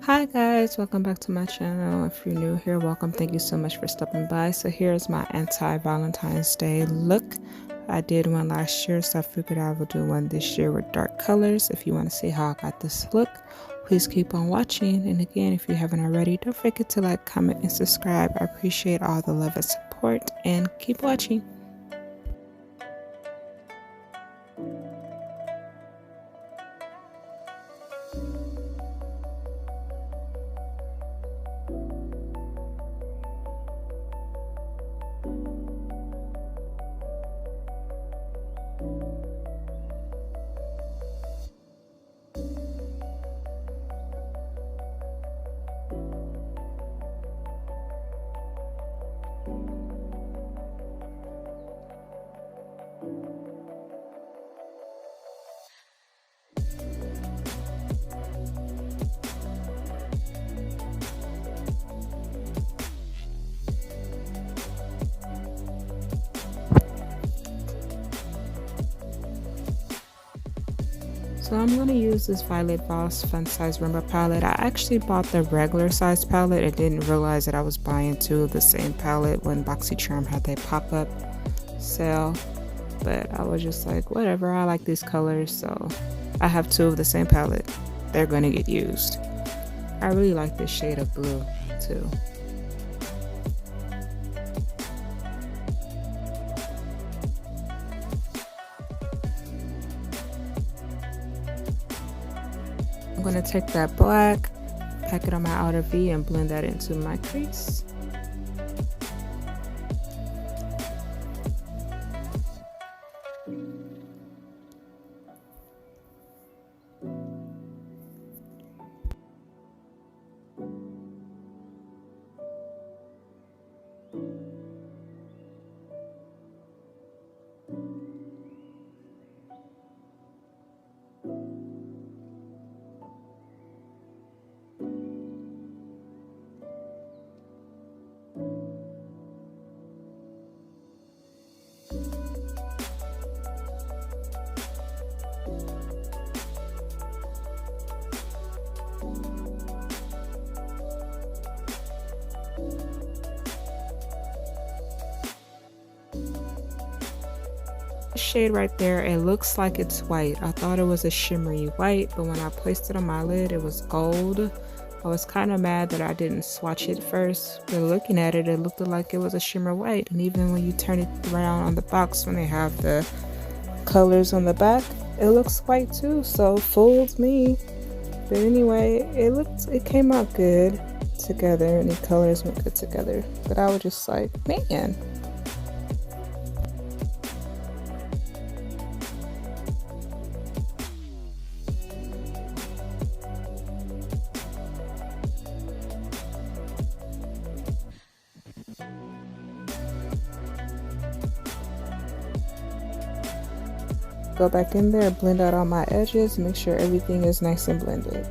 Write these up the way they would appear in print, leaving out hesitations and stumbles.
Hi guys, welcome back to my channel. If you're new here, welcome. Thank you so much for stopping by. So here's my anti-Valentine's Day look. I did one last year, so I figured I will do one this year with dark colors. If you want to see how I got this look, please keep on watching. And again, if you haven't already, don't forget to like, comment, and subscribe. I appreciate all the love and support, and keep watching. So I'm going to use this Violet Voss Fun Size Rainbow palette. I actually bought the regular size palette. I didn't realize that I was buying two of the same palette when BoxyCharm had their pop-up sale. But I was just like, whatever, I like these colors, so I have two of the same palette. They're going to get used. I really like this shade of blue too. I'm going to take that black, pack it on my outer V, and blend that into my crease. Shade right there, it looks like it's white. I thought it was a shimmery white, but when I placed it on my lid, it was gold. I was kind of mad that I didn't swatch it first, but looking at it, it looked like it was a shimmer white. And even when you turn it around on the box, when they have the colors on the back, it looks white too, so fooled me. But anyway, it came out good together, and the colors went good together. But I was just like, man. Go back in there, blend out all my edges, make sure everything is nice and blended.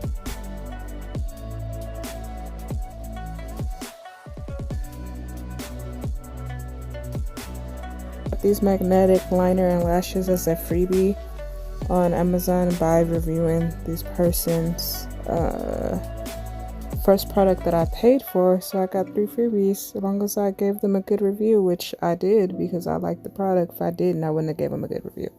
These magnetic liner and lashes as a freebie on Amazon by reviewing this person's first product that I paid for, so I got 3 freebies as long as I gave them a good review, which I did because I liked the product. If I didn't, I wouldn't have gave them a good review.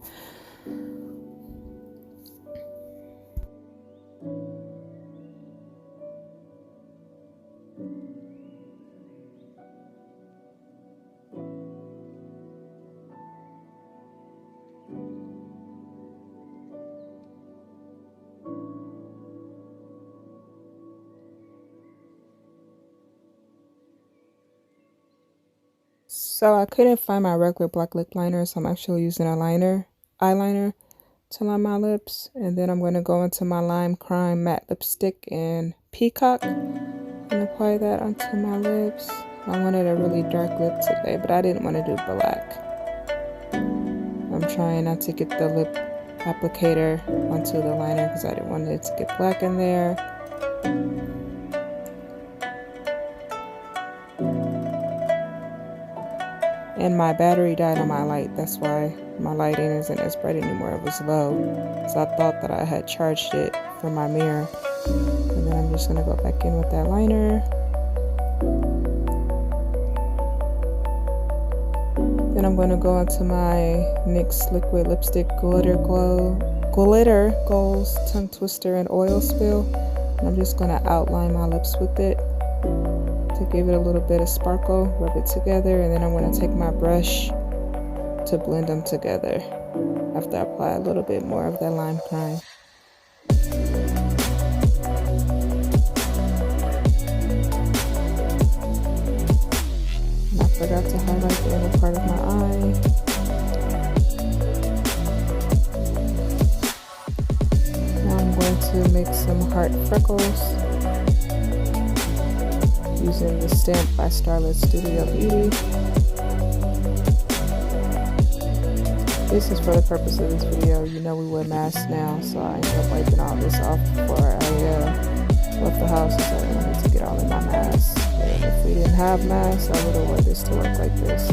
So I couldn't find my regular black lip liner, so I'm actually using eyeliner to line my lips. And then I'm going to go into my Lime Crime matte lipstick in Peacock and apply that onto my lips. I wanted a really dark lip today, but I didn't want to do black. I'm trying not to get the lip applicator onto the liner because I didn't want it to get black in there. And my battery died on my light. That's why my lighting isn't as bright anymore. It was low. So I thought that I had charged it for my mirror. And then I'm just gonna go back in with that liner. Then I'm gonna go into my NYX liquid lipstick glitter goals tongue twister and oil spill. And I'm just gonna outline my lips with it to give it a little bit of sparkle, rub it together, and then I'm gonna take my brush to blend them together after I apply a little bit more of that lime crime. And I forgot to highlight the inner part of my eye. Now I'm going to make some heart freckles using the stamp by Starlit Studio Beauty. This is for the purpose of this video. You know we wear masks now, so I ended up wiping all this off before I left the house. So I wanted to get all in my mask. And if we didn't have masks, I would have worn this to work like this.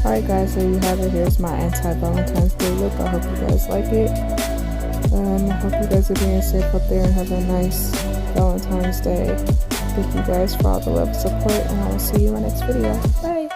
Alright guys, there you have it. Here's my anti-Valentine's Day look. I hope you guys like it. I hope you guys are being safe up there and have a nice Valentine's Day. Thank you guys for all the love and support, and I will see you in my next video. Bye!